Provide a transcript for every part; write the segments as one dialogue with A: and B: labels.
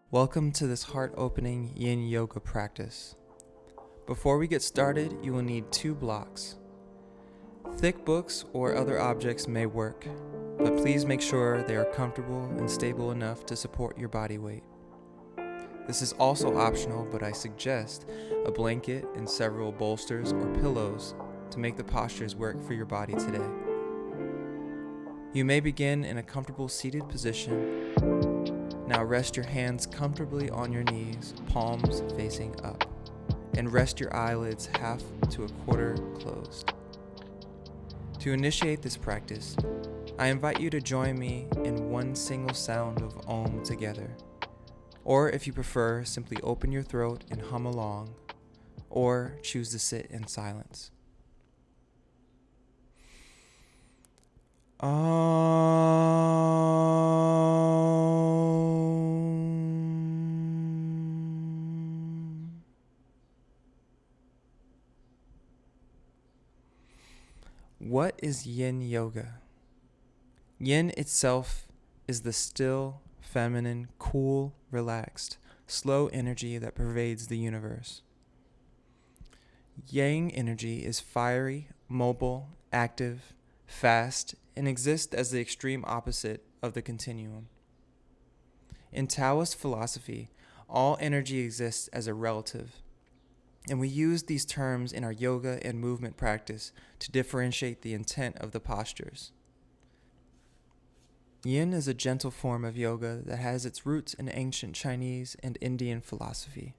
A: Welcome to this heart-opening yin yoga practice. Before we get started, you will need 2 blocks. Thick books or other objects may work, but please make sure they are comfortable and stable enough to support your body weight. This is also optional, but I suggest a blanket and several bolsters or pillows to make the postures work for your body today. You may begin in a comfortable seated position. Now rest your hands comfortably on your knees, palms facing up, and rest your eyelids half to a quarter closed. To initiate this practice, I invite you to join me in one single sound of Om together. Or if you prefer, simply open your throat and hum along, or choose to sit in silence. What is yin yoga? Yin itself is the still, feminine, cool, relaxed, slow energy that pervades the universe. Yang energy is fiery, mobile, active, fast, and exists as the extreme opposite of the continuum. In Taoist philosophy, all energy exists as a relative, and we use these terms in our yoga and movement practice to differentiate the intent of the postures. Yin is a gentle form of yoga that has its roots in ancient Chinese and Indian philosophy.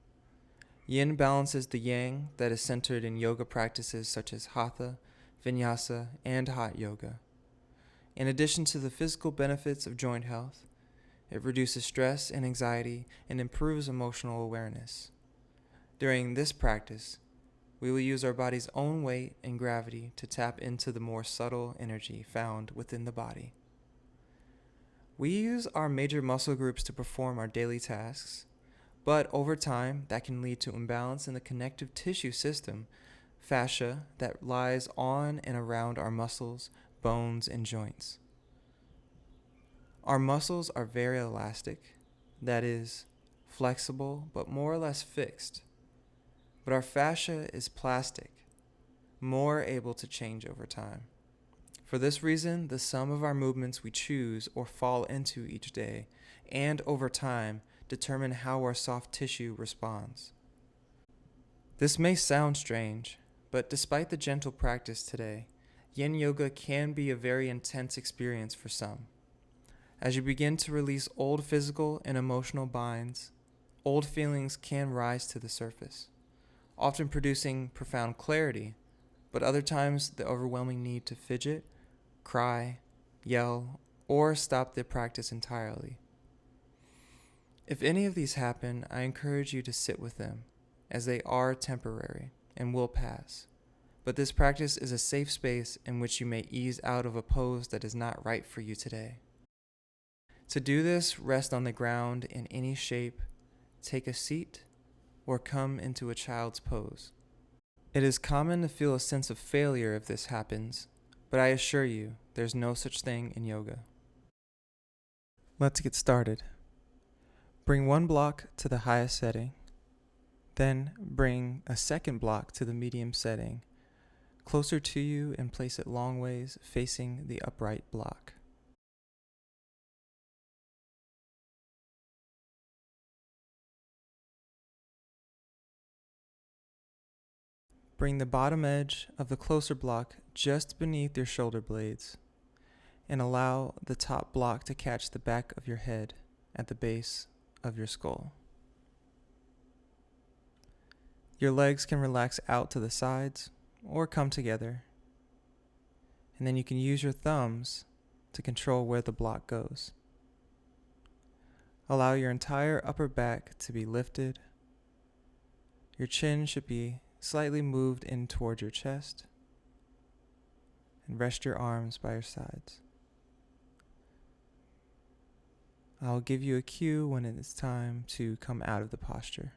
A: Yin balances the yang that is centered in yoga practices such as hatha, vinyasa, and hot yoga. In addition to the physical benefits of joint health, it reduces stress and anxiety and improves emotional awareness. During this practice, we will use our body's own weight and gravity to tap into the more subtle energy found within the body. We use our major muscle groups to perform our daily tasks, but over time, that can lead to imbalance in the connective tissue system, fascia, that lies on and around our muscles, bones, and joints. Our muscles are very elastic, that is, flexible but more or less fixed. But our fascia is plastic, more able to change over time. For this reason, the sum of our movements we choose or fall into each day, and over time, determine how our soft tissue responds. This may sound strange, but despite the gentle practice today, yin yoga can be a very intense experience for some. As you begin to release old physical and emotional binds, old feelings can rise to the surface, often producing profound clarity, but other times the overwhelming need to fidget, cry, yell, or stop the practice entirely. If any of these happen, I encourage you to sit with them, as they are temporary and will pass. But this practice is a safe space in which you may ease out of a pose that is not right for you today. To do this, rest on the ground in any shape, take a seat, or come into a child's pose. It is common to feel a sense of failure if this happens, but I assure you, there's no such thing in yoga. Let's get started. Bring one block to the highest setting, then bring a second block to the medium setting, closer to you, and place it long ways facing the upright block. Bring the bottom edge of the closer block just beneath your shoulder blades, and allow the top block to catch the back of your head at the base of your skull. Your legs can relax out to the sides or come together, and then you can use your thumbs to control where the block goes. Allow your entire upper back to be lifted. Your chin should be slightly moved in toward your chest, and rest your arms by your sides. I'll give you a cue when it is time to come out of the posture.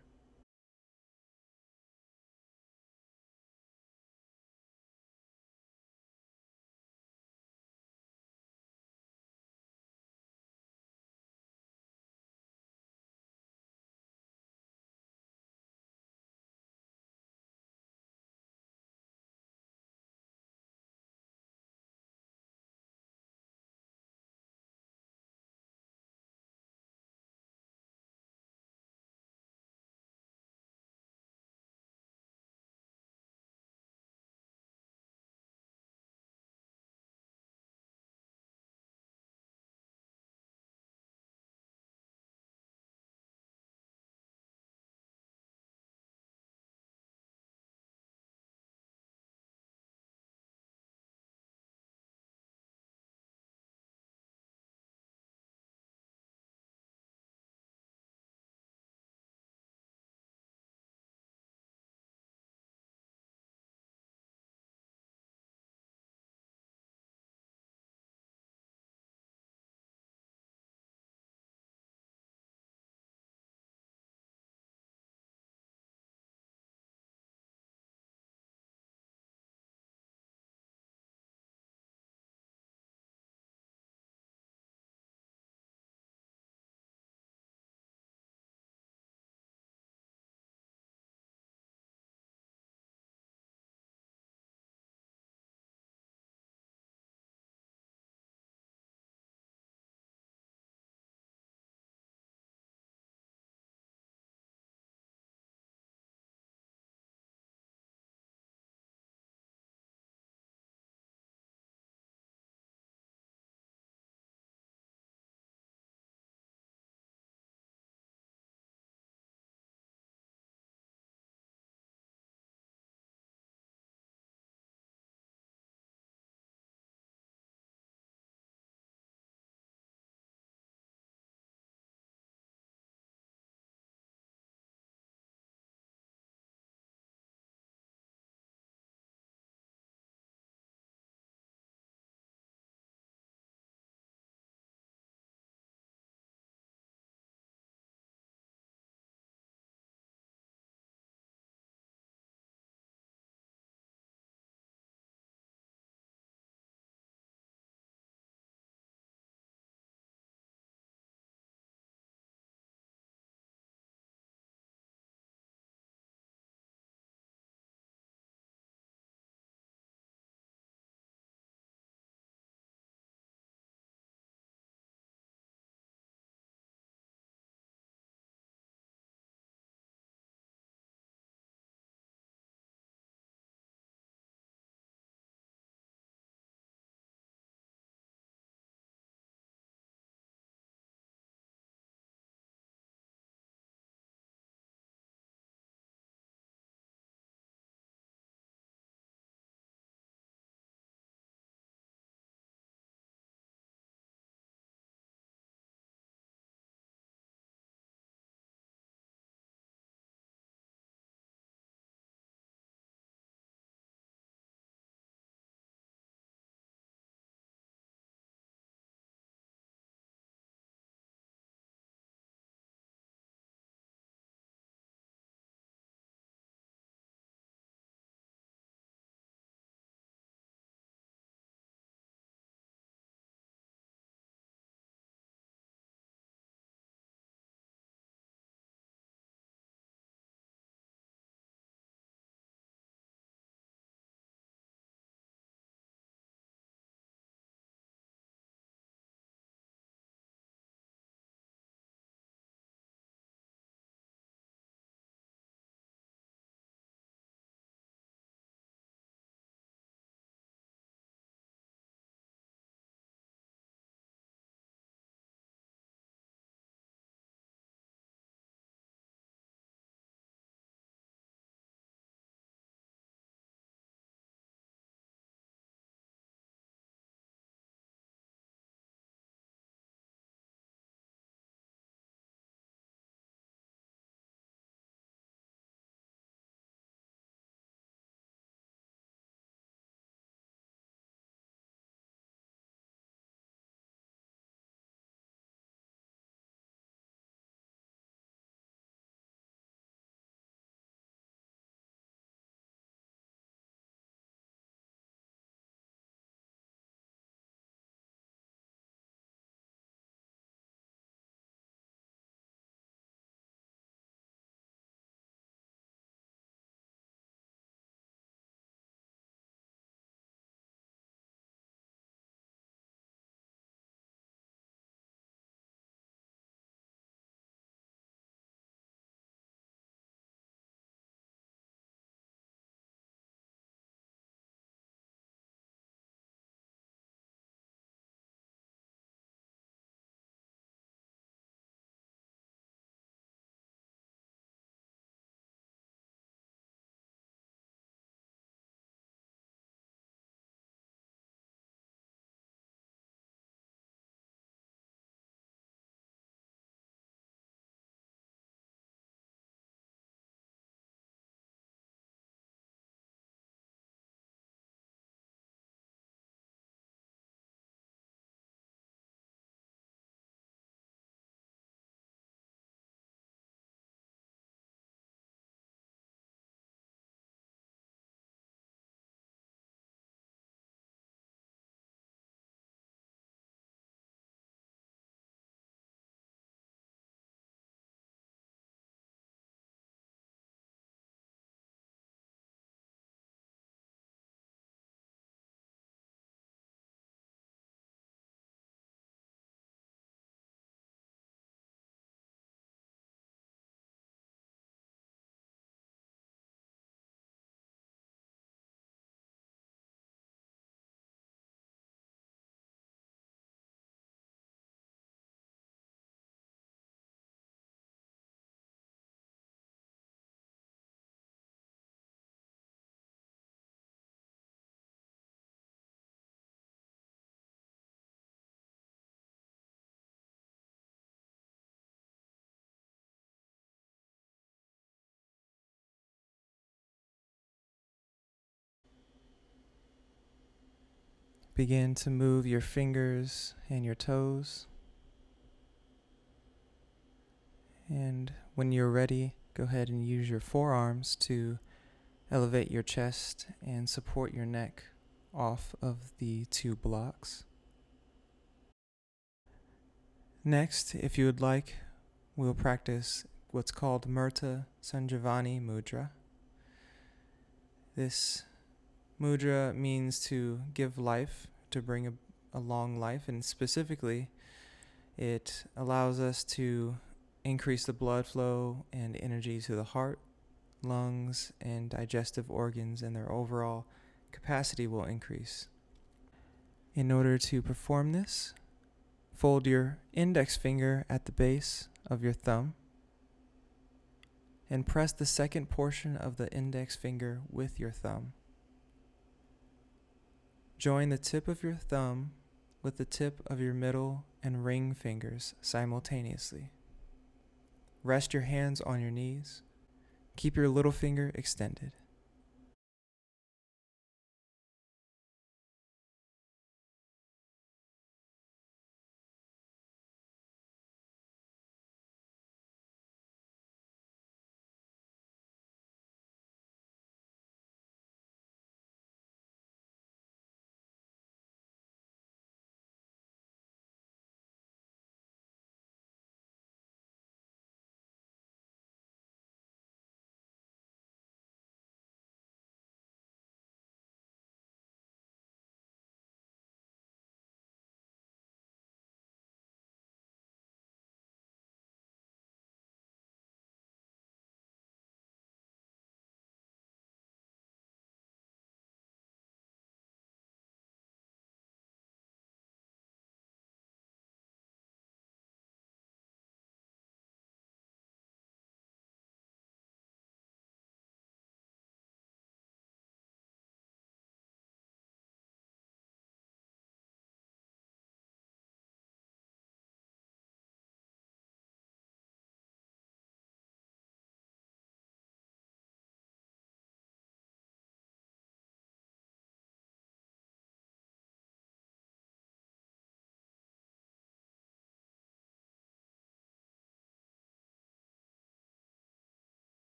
A: begin to move your fingers and your toes. And when you're ready, go ahead and use your forearms to elevate your chest and support your neck off of the two blocks. Next, if you would like, we'll practice what's called Murta Sanjivani Mudra. This mudra means to give life, to bring a long life, and specifically, it allows us to increase the blood flow and energy to the heart, lungs, and digestive organs, and their overall capacity will increase. In order to perform this, fold your index finger at the base of your thumb and press the second portion of the index finger with your thumb. Join the tip of your thumb with the tip of your middle and ring fingers simultaneously. Rest your hands on your knees. Keep your little finger extended.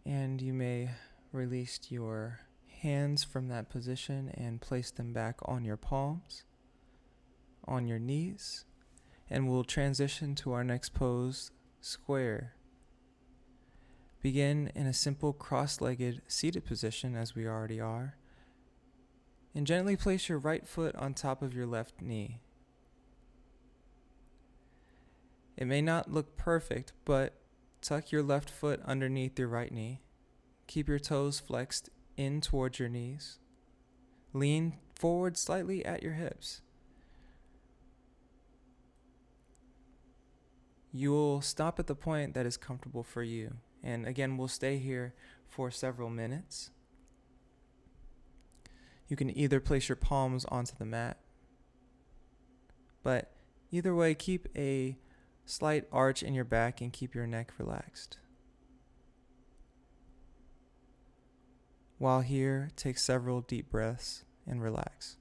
A: And you may release your hands from that position and place them back on your palms, on your knees, and we'll transition to our next pose, square. Begin in a simple cross-legged seated position as we already are, and gently place your right foot on top of your left knee. It may not look perfect, but tuck your left foot underneath your right knee. Keep your toes flexed in towards your knees. Lean forward slightly at your hips. You will stop at the point that is comfortable for you. And again, we'll stay here for several minutes. You can either place your palms onto the mat, but either way, keep a slight arch in your back and keep your neck relaxed. While here, take several deep breaths and relax.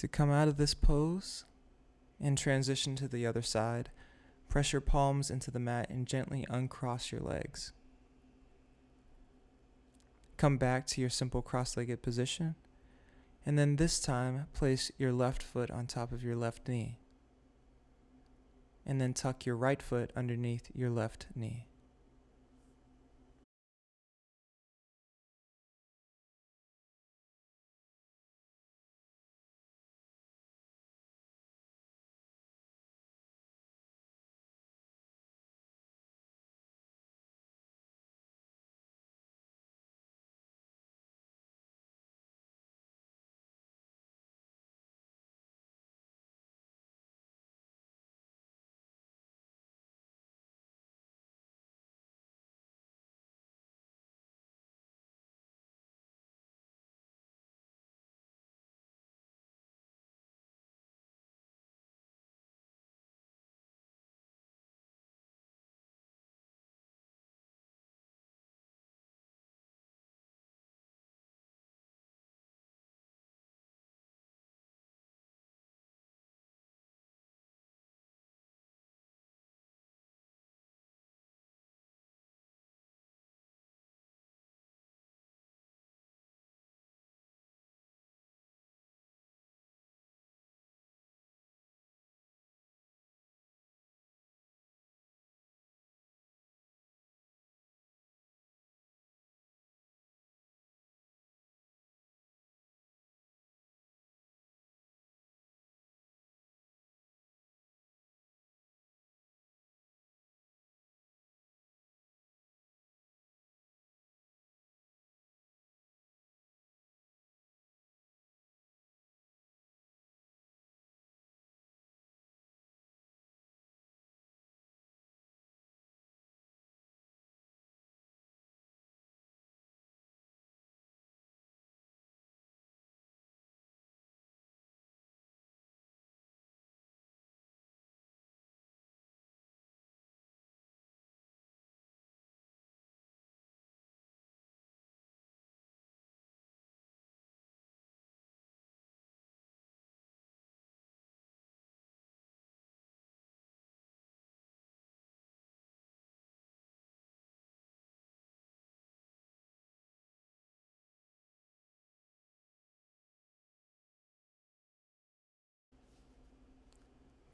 A: To come out of this pose and transition to the other side, press your palms into the mat and gently uncross your legs. Come back to your simple cross-legged position, and then this time place your left foot on top of your left knee, and then tuck your right foot underneath your left knee.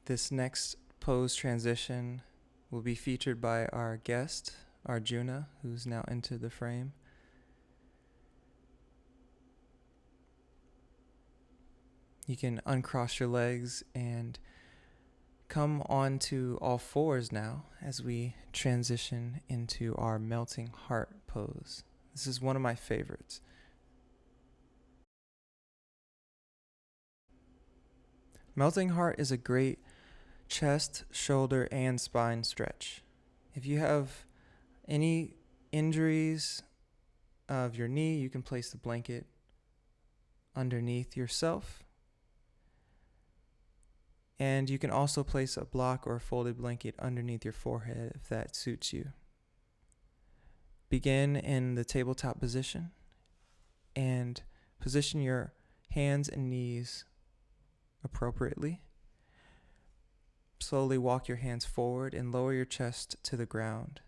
A: This next pose transition will be featured by our guest, Arjuna, who's now entered the frame. You can uncross your legs and come onto all fours now as we transition into our melting heart pose. This is one of my favorites. Melting heart is a great chest, shoulder, and spine stretch. If you have any injuries of your knee, you can place the blanket underneath yourself. And you can also place a block or a folded blanket underneath your forehead if that suits you. Begin in the tabletop position and position your hands and knees appropriately. Slowly walk your hands forward and lower your chest to the ground.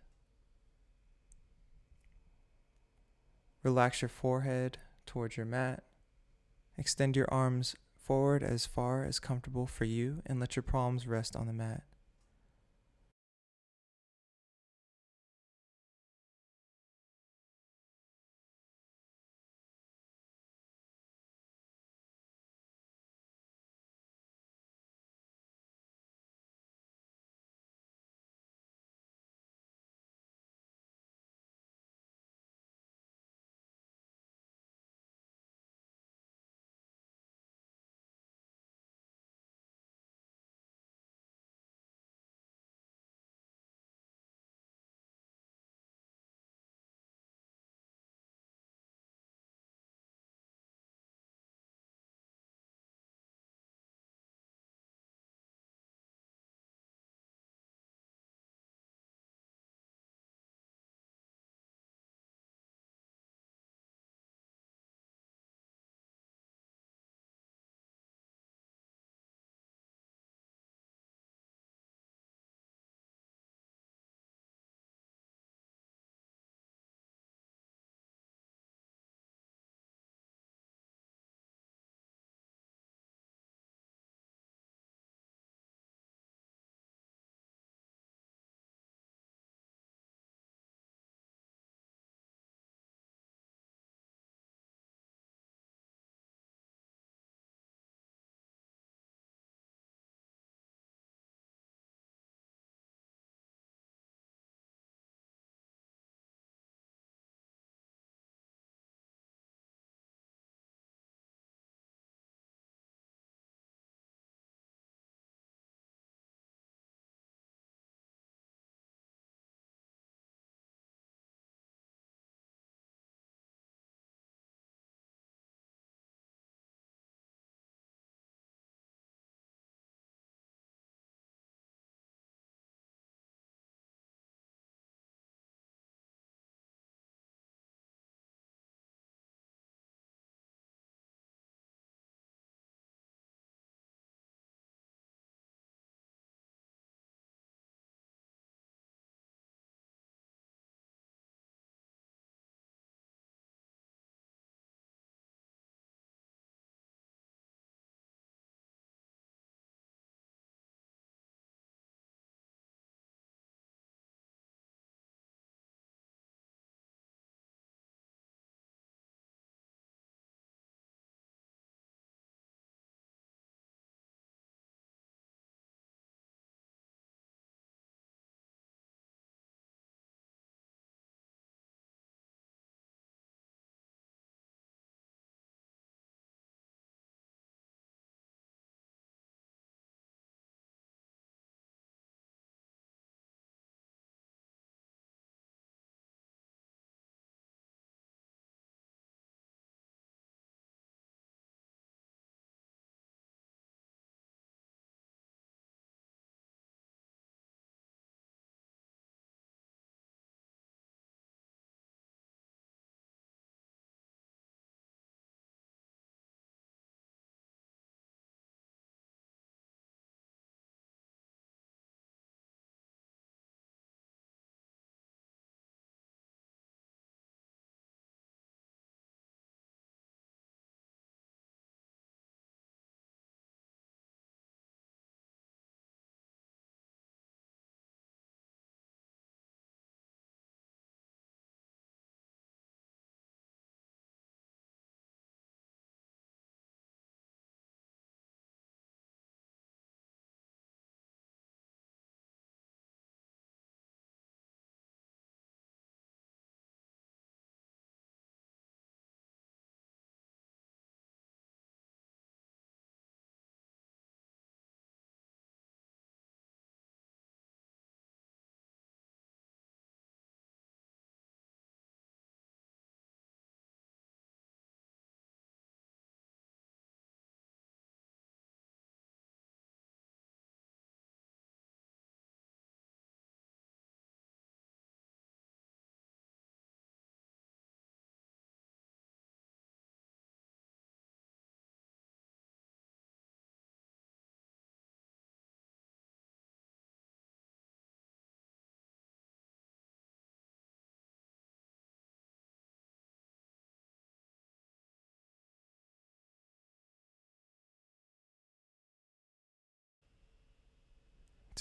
A: Relax your forehead towards your mat. Extend your arms forward as far as comfortable for you and let your palms rest on the mat.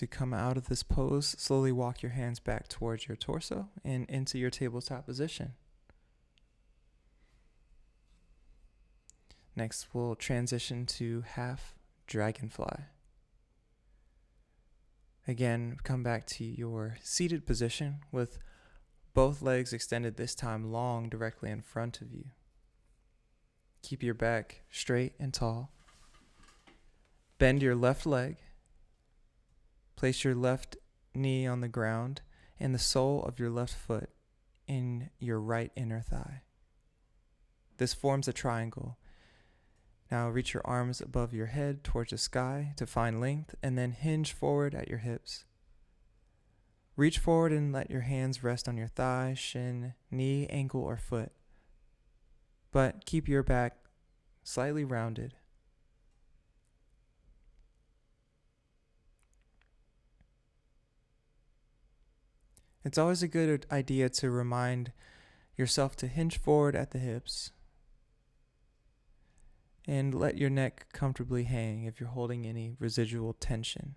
A: to come out of this pose, slowly walk your hands back towards your torso and into your tabletop position. Next, we'll transition to half dragonfly. Again, come back to your seated position with both legs extended, this time long, directly in front of you. Keep your back straight and tall. Bend your left leg. Place your left knee on the ground and the sole of your left foot in your right inner thigh. This forms a triangle. Now reach your arms above your head towards the sky to find length, and then hinge forward at your hips. Reach forward and let your hands rest on your thigh, shin, knee, ankle, or foot. But keep your back slightly rounded. It's always a good idea to remind yourself to hinge forward at the hips and let your neck comfortably hang if you're holding any residual tension.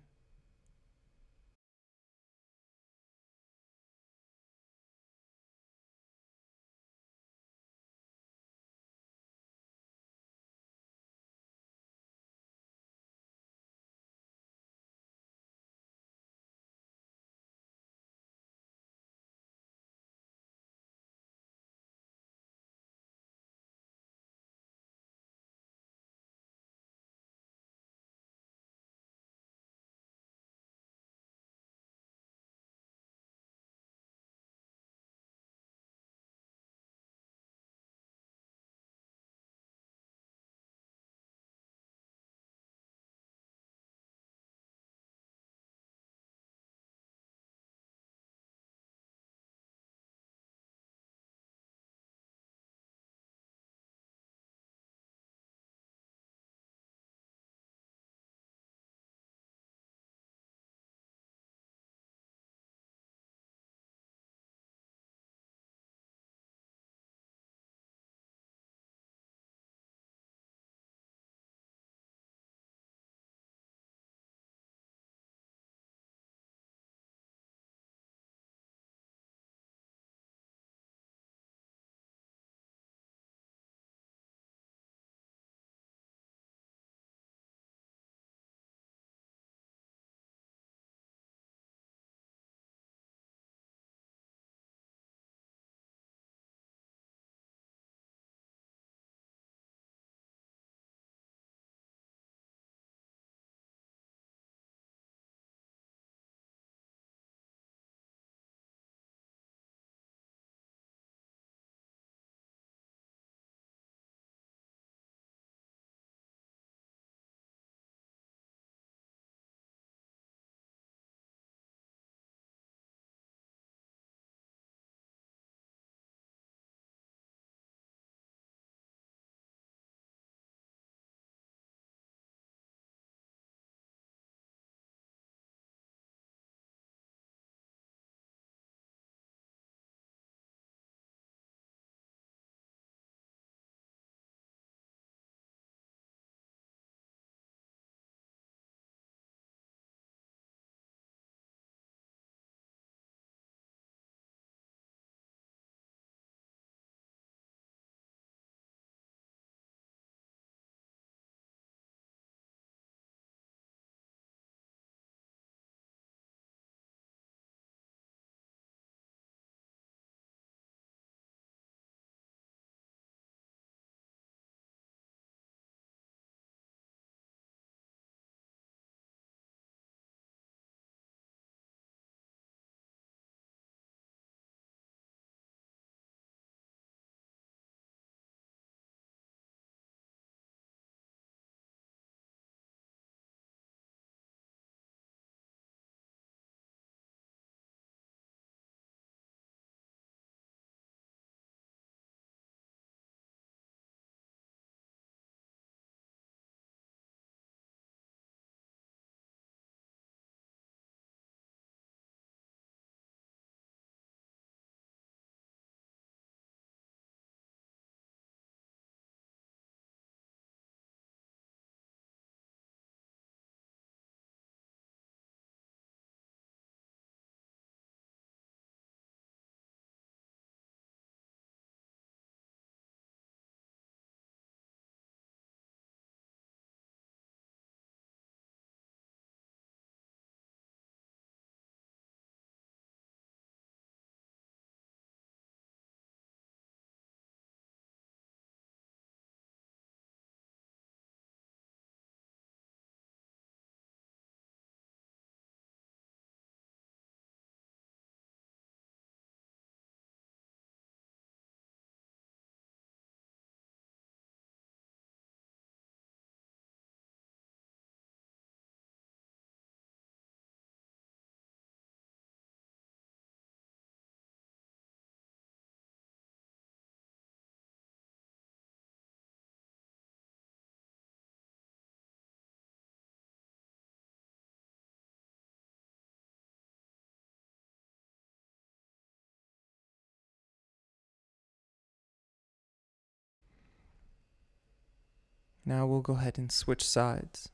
A: Now we'll go ahead and switch sides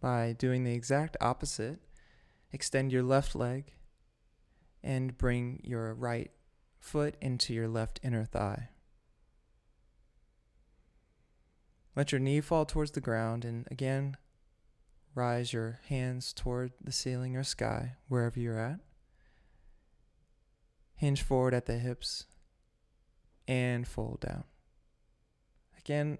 A: by doing the exact opposite. Extend your left leg and bring your right foot into your left inner thigh. Let your knee fall towards the ground, and again, rise your hands toward the ceiling or sky, wherever you're at. Hinge forward at the hips and fold down. Again,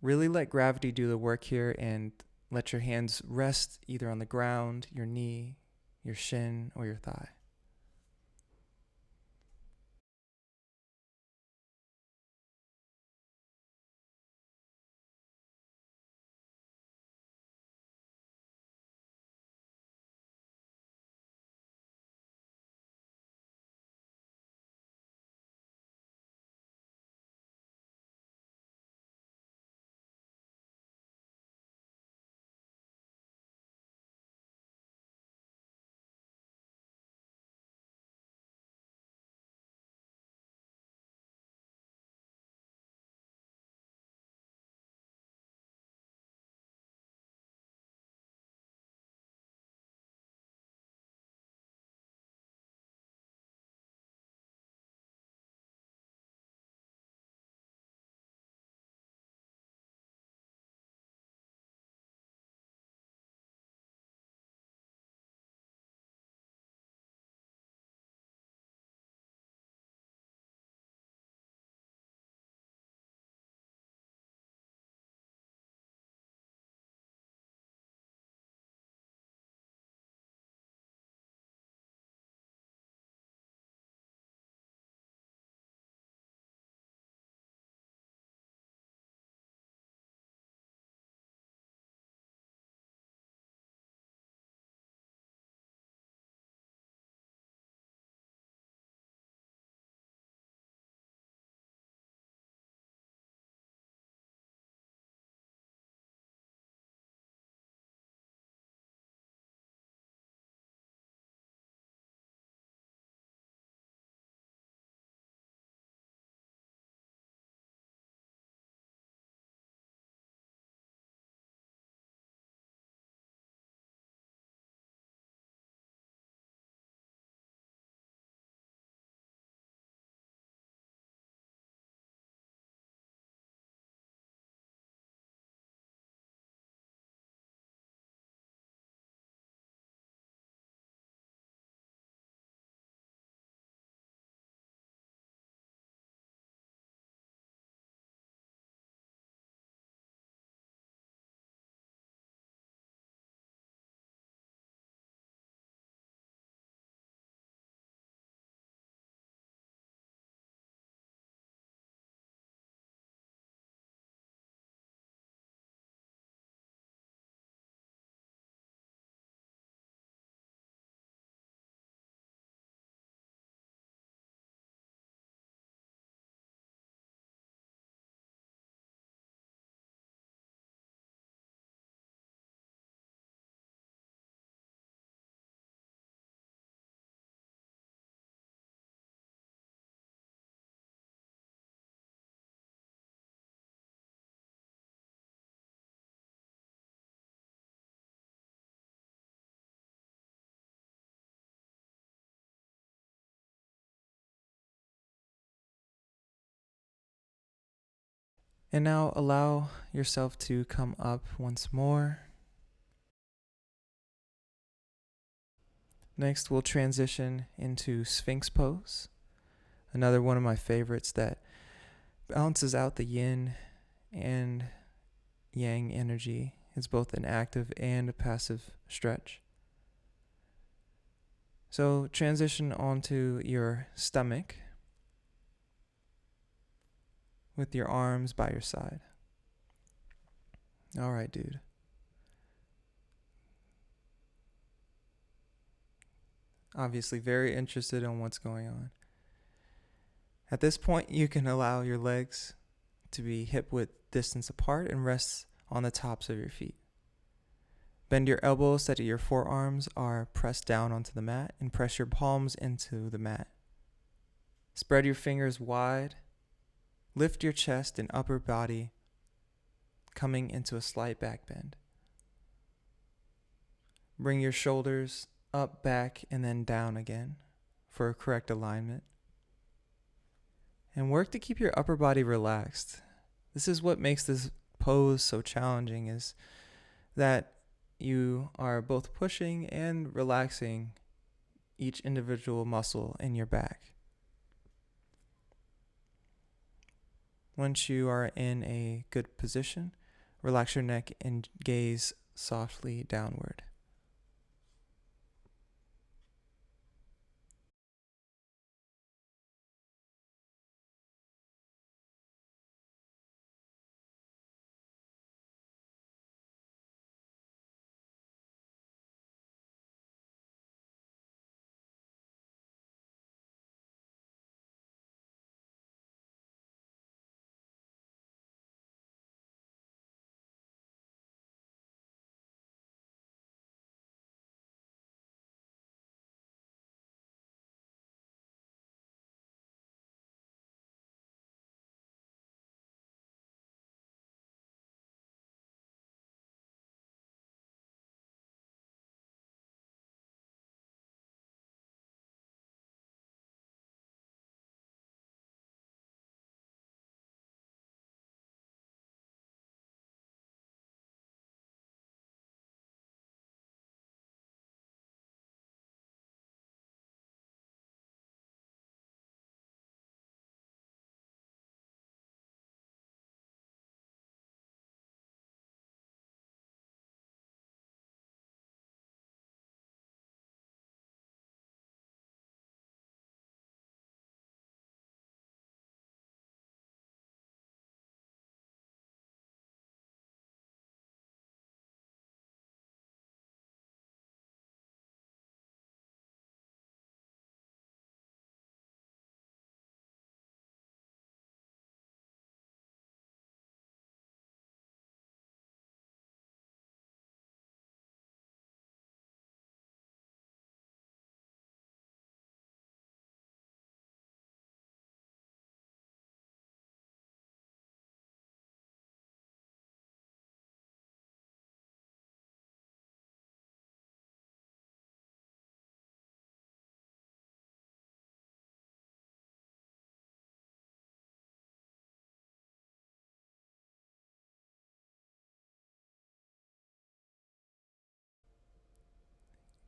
A: really let gravity do the work here and let your hands rest either on the ground, your knee, your shin, or your thigh. And now allow yourself to come up once more. Next, we'll transition into Sphinx pose, another one of my favorites that balances out the yin and yang energy. It's both an active and a passive stretch. So transition onto your stomach with your arms by your side. All right, dude. Obviously very interested in what's going on. At this point, you can allow your legs to be hip width distance apart and rest on the tops of your feet. Bend your elbows so that your forearms are pressed down onto the mat and press your palms into the mat. Spread your fingers wide. Lift your chest and upper body coming into a slight back bend. Bring your shoulders up, back, and then down again for a correct alignment. And work to keep your upper body relaxed. This is what makes this pose so challenging, is that you are both pushing and relaxing each individual muscle in your back. Once you are in a good position, relax your neck and gaze softly downward.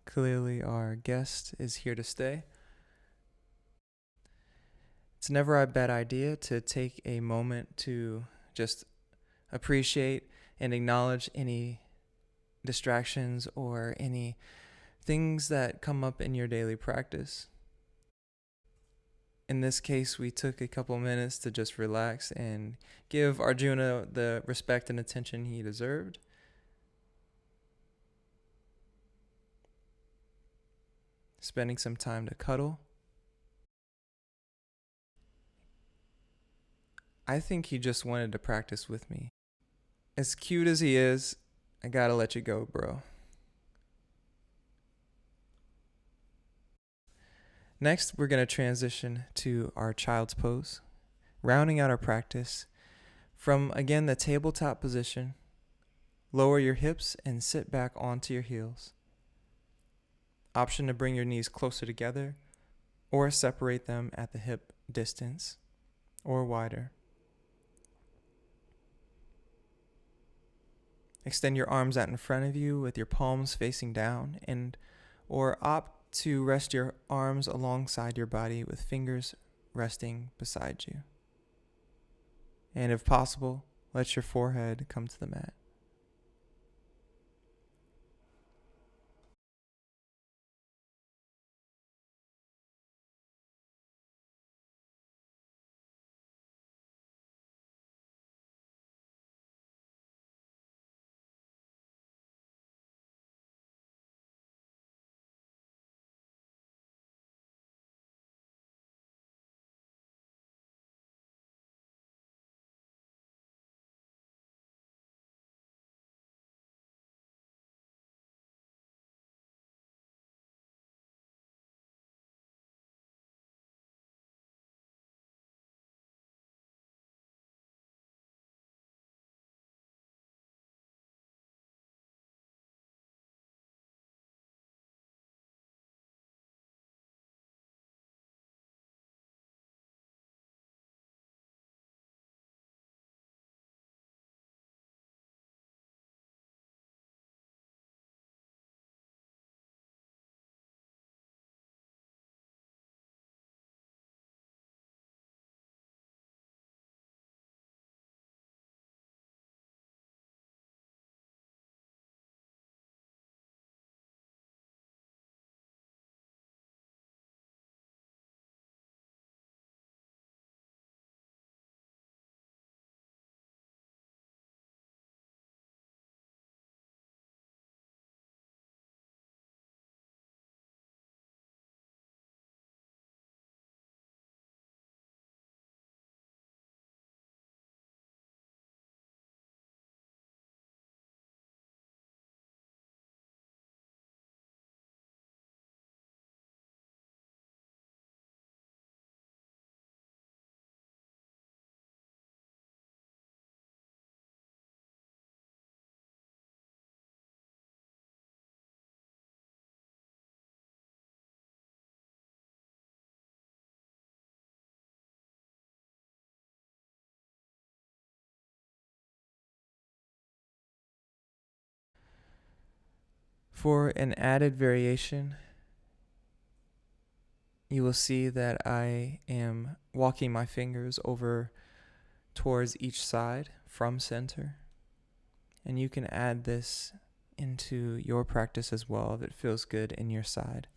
A: Clearly, our guest is here to stay. It's never a bad idea to take a moment to just appreciate and acknowledge any distractions or any things that come up in your daily practice. In this case, we took a couple minutes to just relax and give Arjuna the respect and attention he deserved. Spending some time to cuddle. I think he just wanted to practice with me. As cute as he is, I gotta let you go, bro. Next, we're gonna transition to our child's pose, rounding out our practice. From, again, the tabletop position, lower your hips and sit back onto your heels. Option to bring your knees closer together or separate them at the hip distance or wider. Extend your arms out in front of you with your palms facing down, and or opt to rest your arms alongside your body with fingers resting beside you. And if possible, let your forehead come to the mat. For an added variation, you will see that I am walking my fingers over towards each side from center. And you can add this into your practice as well if it feels good in your side.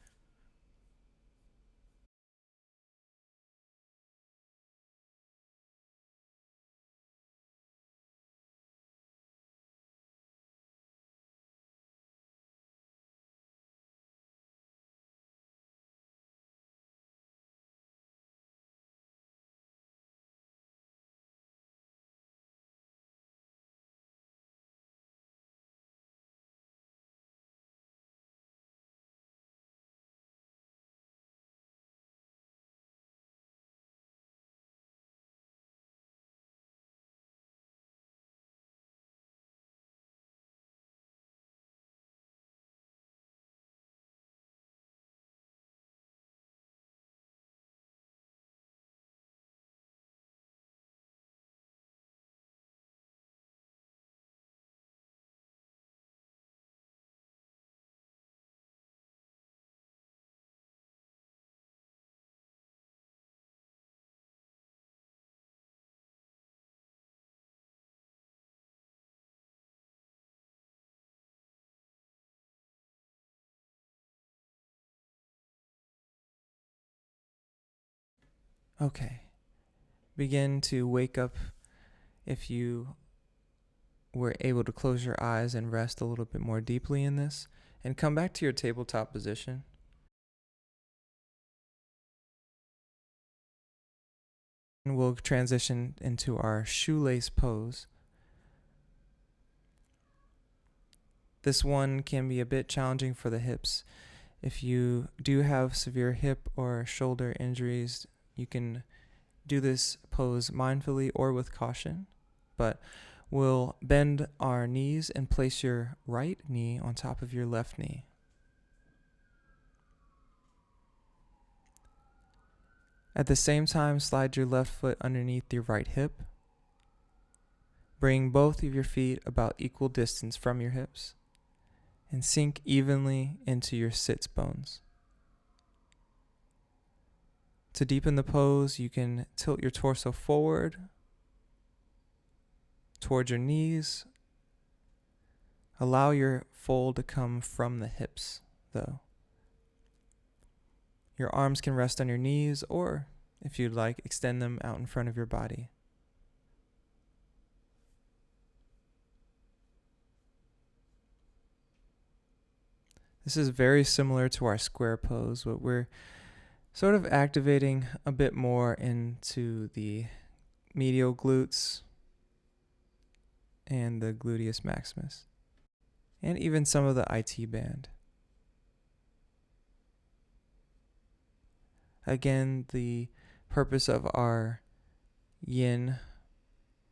A: Okay. Begin to wake up if you were able to close your eyes and rest a little bit more deeply in this, and come back to your tabletop position. And we'll transition into our shoelace pose. This one can be a bit challenging for the hips. If you do have severe hip or shoulder injuries, you can do this pose mindfully or with caution, but we'll bend our knees and place your right knee on top of your left knee. At the same time, slide your left foot underneath your right hip. Bring both of your feet about equal distance from your hips and sink evenly into your sits bones. To deepen the pose, you can tilt your torso forward towards your knees. Allow your fold to come from the hips, though. Your arms can rest on your knees, or, if you'd like, extend them out in front of your body. This is very similar to our square pose, but we're sort of activating a bit more into the medial glutes and the gluteus maximus, and even some of the IT band. Again, the purpose of our yin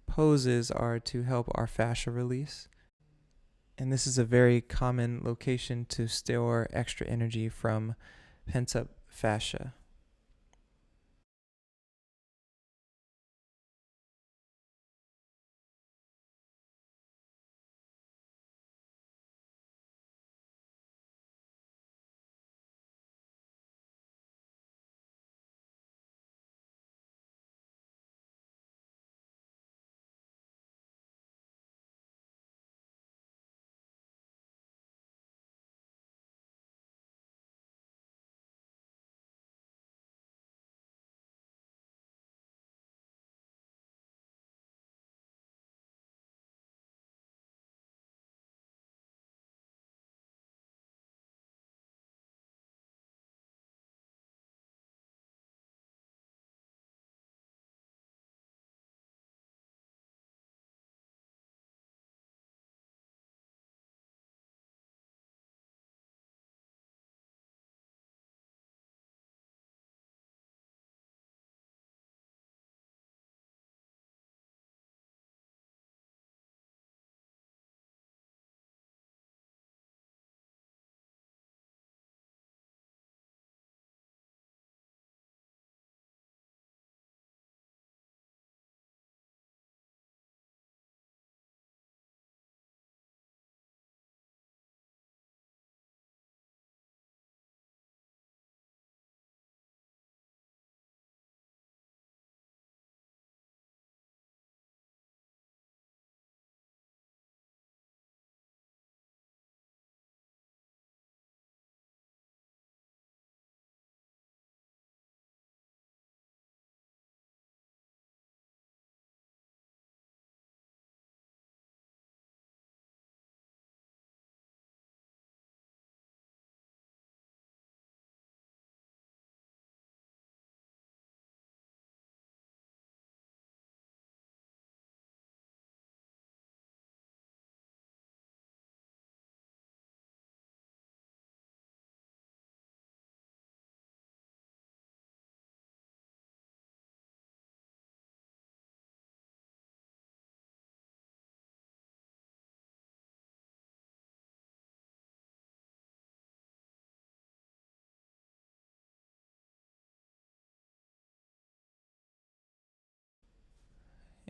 A: poses are to help our fascia release. And this is a very common location to store extra energy from pent up fascia.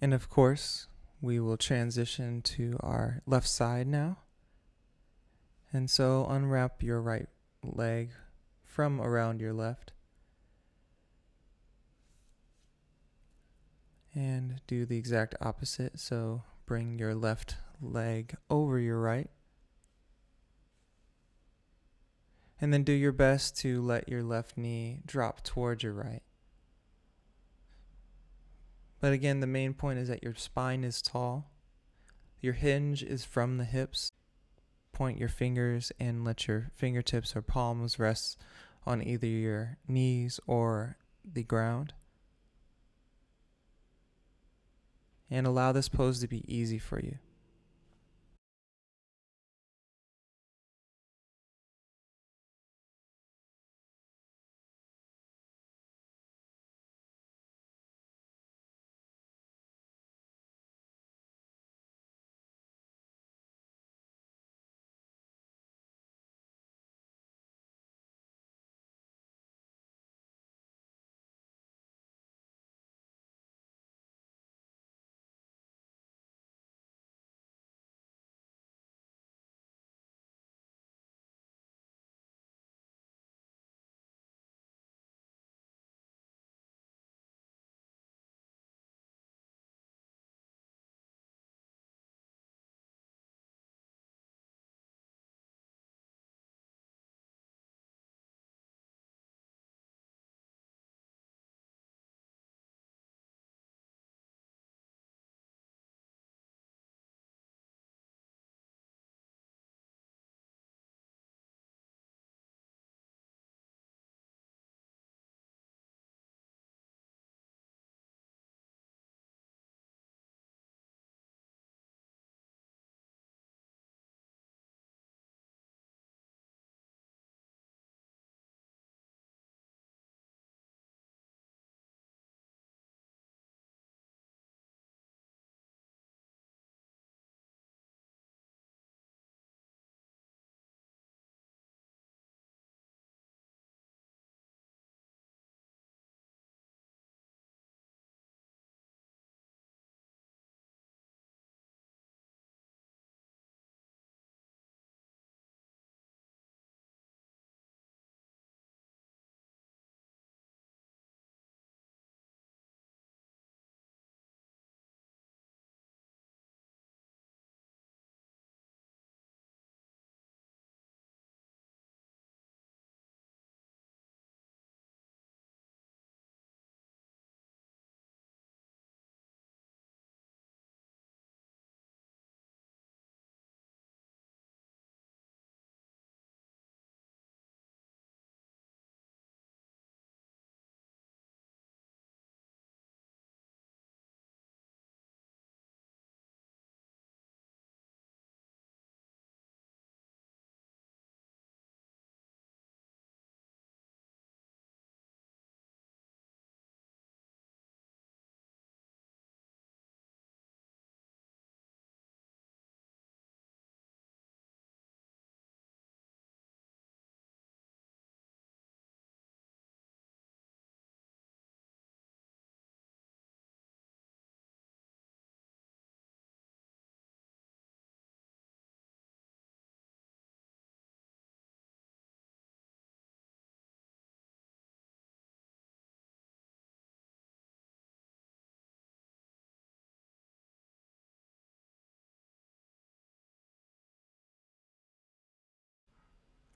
A: And of course, we will transition to our left side now. And so unwrap your right leg from around your left. And do the exact opposite. So bring your left leg over your right. And then do your best to let your left knee drop towards your right. But again, the main point is that your spine is tall. Your hinge is from the hips. Point your fingers and let your fingertips or palms rest on either your knees or the ground. And allow this pose to be easy for you.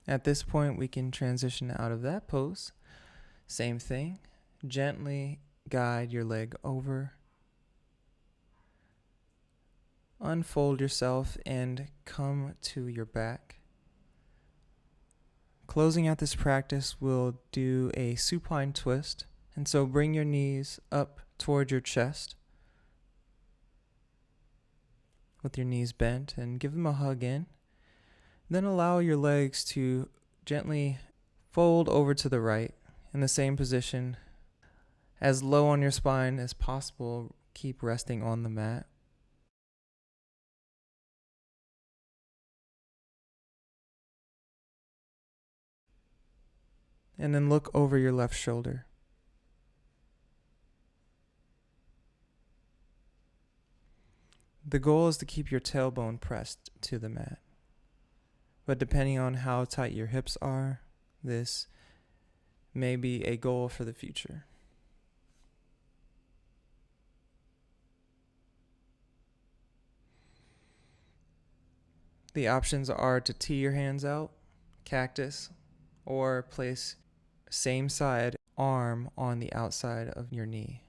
A: At this point, we can transition out of that pose. Same thing. Gently guide your leg over. Unfold yourself and come to your back. Closing out this practice, we'll do a supine twist. And so bring your knees up toward your chest with your knees bent and give them a hug in. Then allow your legs to gently fold over to the right in the same position. As low on your spine as possible, keep resting on the mat. And then look over your left shoulder. The goal is to keep your tailbone pressed to the mat. But depending on how tight your hips are, this may be a goal for the future. The options are to tee your hands out, cactus, or place same side arm on the outside of your knee.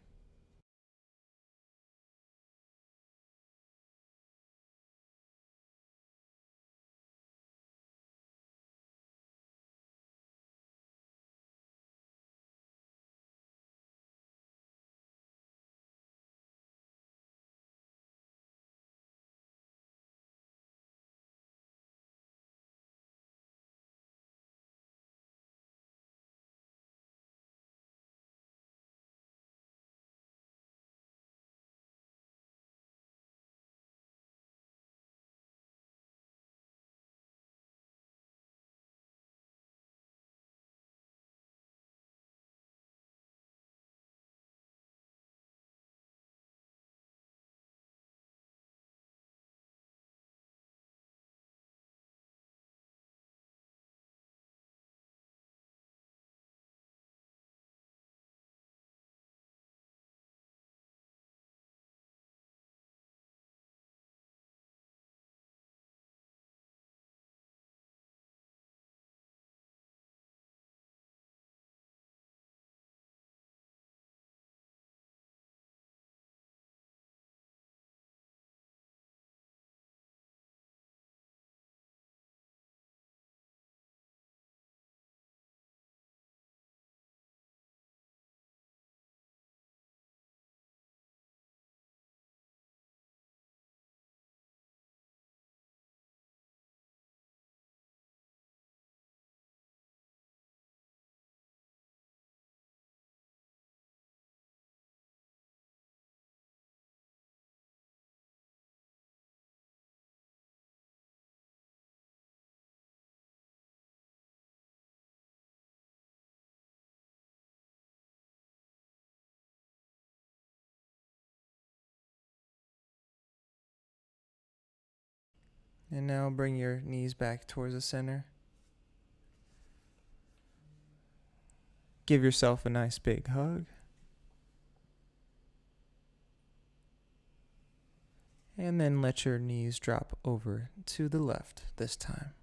A: And now bring your knees back towards the center. Give yourself a nice big hug. And then let your knees drop over to the left this time.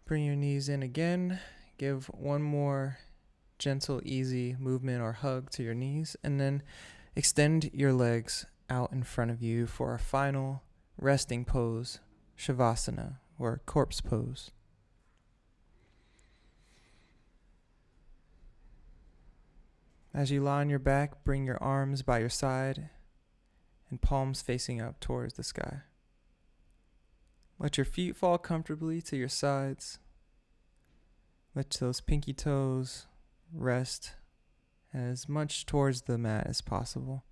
A: Bring your knees in again. Give one more gentle, easy movement or hug to your knees, and then extend your legs out in front of you for our final resting pose, Shavasana, or corpse pose. As you lie on your back, bring your arms by your side and palms facing up towards the sky. Let your feet fall comfortably to your sides. Let those pinky toes rest as much towards the mat as possible.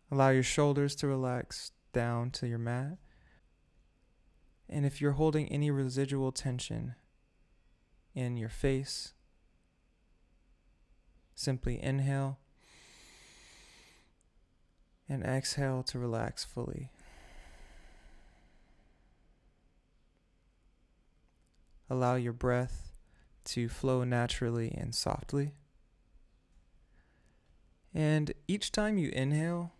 A: Allow your shoulders to relax down to your mat. And if you're holding any residual tension in your face, simply inhale and exhale to relax fully. Allow your breath to flow naturally and softly. And each time you inhale,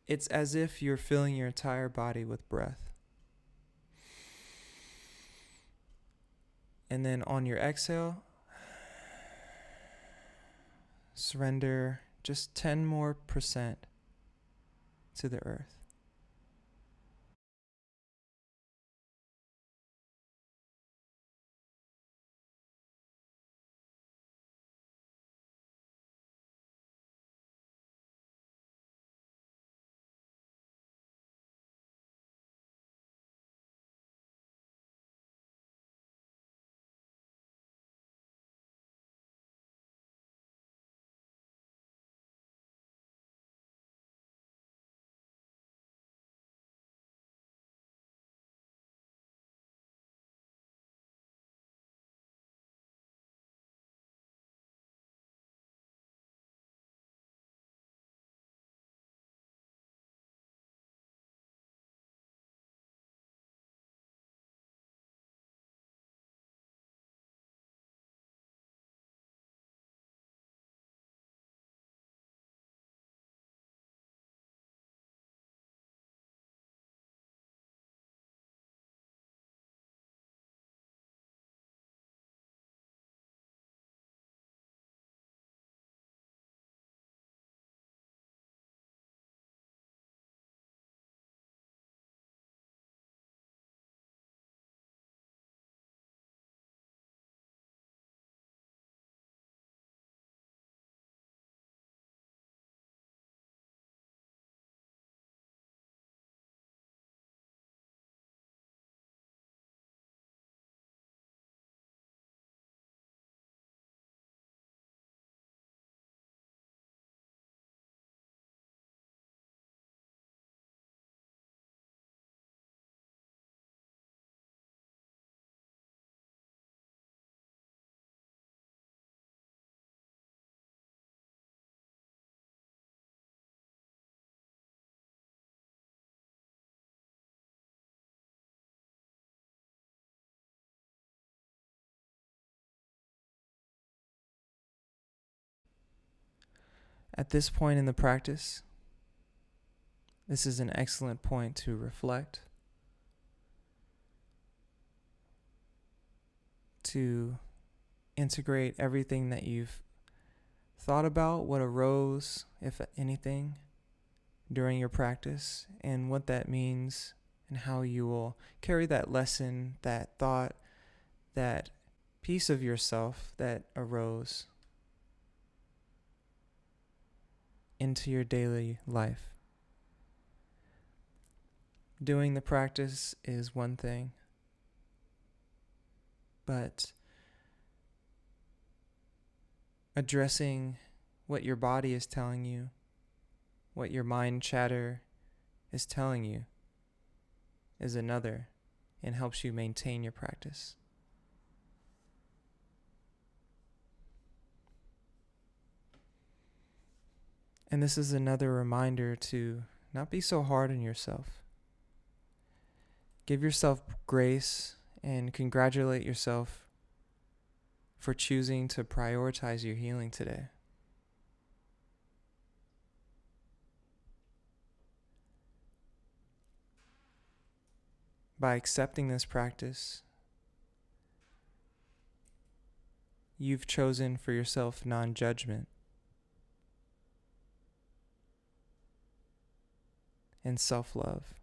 A: it's as if you're filling your entire body with breath. And then on your exhale, surrender just 10% more to the earth. At this point in the practice, this is an excellent point to reflect, to integrate everything that you've thought about, what arose, if anything, during your practice, and what that means, and how you will carry that lesson, that thought, that piece of yourself that arose into your daily life. Doing the practice is one thing, but addressing what your body is telling you, what your mind chatter is telling you, is another, and helps you maintain your practice. And this is another reminder to not be so hard on yourself. Give yourself grace and congratulate yourself for choosing to prioritize your healing today. By accepting this practice, you've chosen for yourself non-judgment and self-love.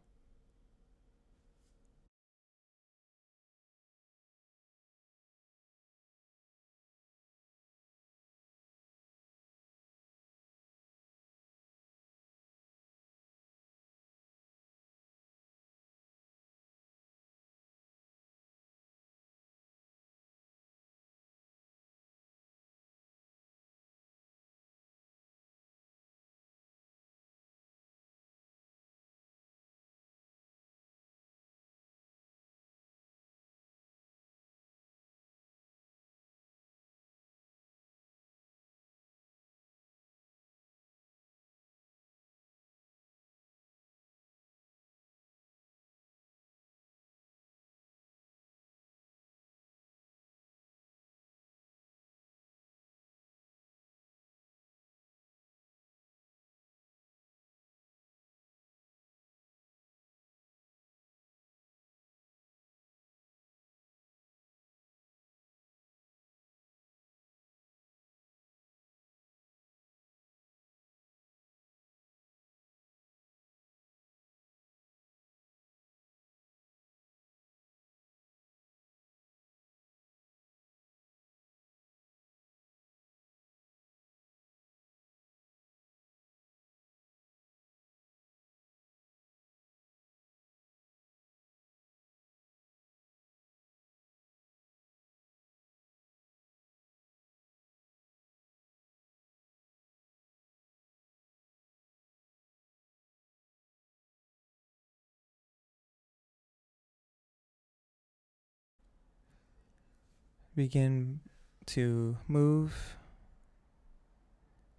A: Begin to move,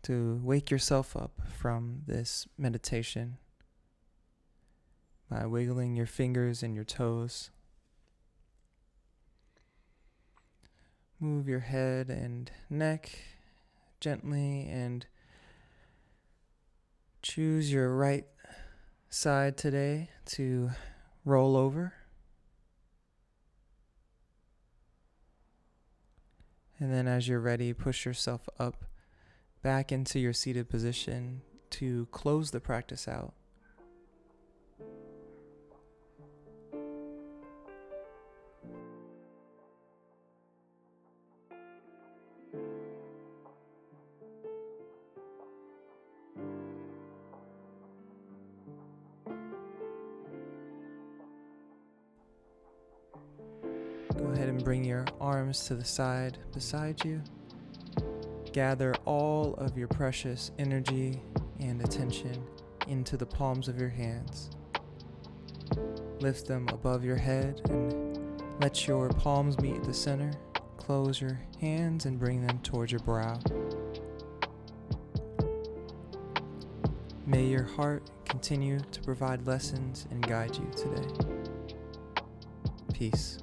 A: to wake yourself up from this meditation by wiggling your fingers and your toes. Move your head and neck gently and choose your right side today to roll over. And then as you're ready, push yourself up back into your seated position to close the practice out. Go ahead and bring your arms to the side beside you. Gather all of your precious energy and attention into the palms of your hands. Lift them above your head and let your palms meet the center. Close your hands and bring them towards your brow. May your heart continue to provide lessons and guide you today. Peace.